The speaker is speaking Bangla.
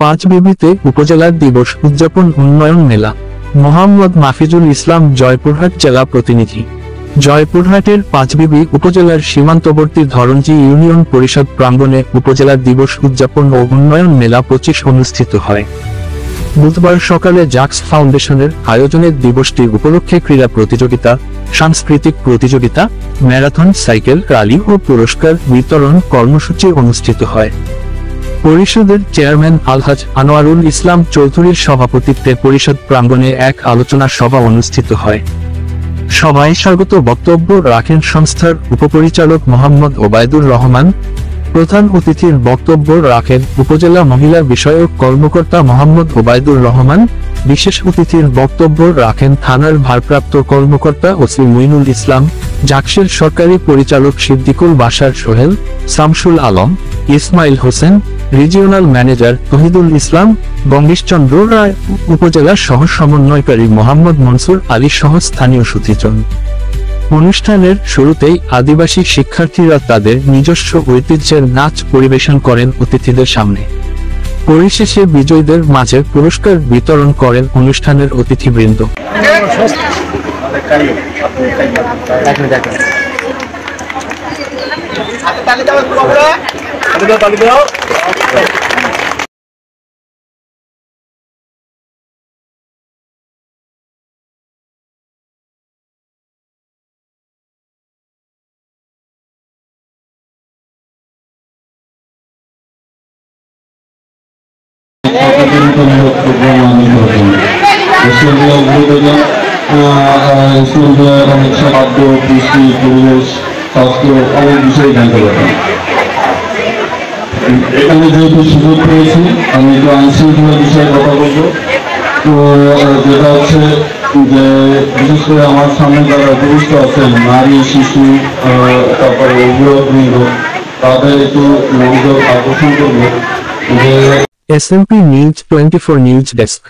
পাঁচবিবিতে উপজেলা দিবস উদযাপন উন্নয়ন মেলা। মোহাম্মদ মাফিজুল ইসলাম, জয়পুরহাট জেলা প্রতিনিধি। জয়পুরহাটের পাঁচবিবি উপজেলার সীমান্তবর্তী ধরঞ্জি ইউনিয়ন পরিষদ প্রাঙ্গণে উপজেলা দিবস উদযাপন ও উন্নয়ন মেলা 25 অনুষ্ঠিত হয়। বুধবার সকালে জাক্স ফাউন্ডেশনের আয়োজনে দিবসটি উপলক্ষে ক্রীড়া প্রতিযোগিতা, সাংস্কৃতিক প্রতিযোগিতা, ম্যারাথন, সাইকেল র্যালি ও পুরস্কার বিতরণ কর্মসূচি অনুষ্ঠিত হয়। পরিষদের চেয়ারম্যান আলহাজ আনোয়ারুল ইসলাম চৌধুরীর সভাপতিত্বে পরিষদ প্রাঙ্গণে এক আলোচনা সভা অনুষ্ঠিত হয়। সভায় স্বাগত বক্তব্য রাখেন সংস্থার উপপরিচালক মোহাম্মদ ওবায়দুর রহমান। প্রধান অতিথির বক্তব্য রাখেন উপজেলা মহিলা বিষয়ক কর্মকর্তা মোহাম্মদ ওবায়দুর রহমান। বিশেষ অতিথির বক্তব্য রাখেন থানার ভারপ্রাপ্ত কর্মকর্তা ওসি মুইনুল ইসলাম, জাকসের সরকারি পরিচালক সিদ্দিকুল বাশার সোহেল, শামসুল আলম, ইসমাইল হোসেন, রিজিওনাল ম্যানেজার তহিদুল ইসলাম, গঙ্গেশচন্দ্র রায়, উপজেলা সহ সমন্বয়কারী মোহাম্মদ মনসুর আলী সহ স্থানীয় সুধীজন। অনুষ্ঠানের শুরুতেই আদিবাসী শিক্ষার্থীরা তাদের নিজস্ব ঐতিহ্যের নাচ পরিবেশন করেন অতিথিদের সামনে। পরিশেষে বিজয়ীদের মাঝে পুরস্কার বিতরণ করেন অনুষ্ঠানের অতিথিবৃন্দ। খাদ্য, পুষ্টি, পরিবেশ, স্বাস্থ্য অনেক বিষয়ে জানতে পারতাম। এখানে যেহেতু সুযোগ পেয়েছি, আমি একটু আইনশৃঙ্খলা বিষয়ে কথা বলবো। তো যেটা হচ্ছে যে বিশেষ করে আমার সামনে যারা উপবিষ্ট আছেন, নারী, শিশু, তারপরে অভিভাবকবৃন্দ, তাদের একটু মনোযোগ আকর্ষণ করবো যে SMP নিউজ 24 নিউজ ডেস্ক।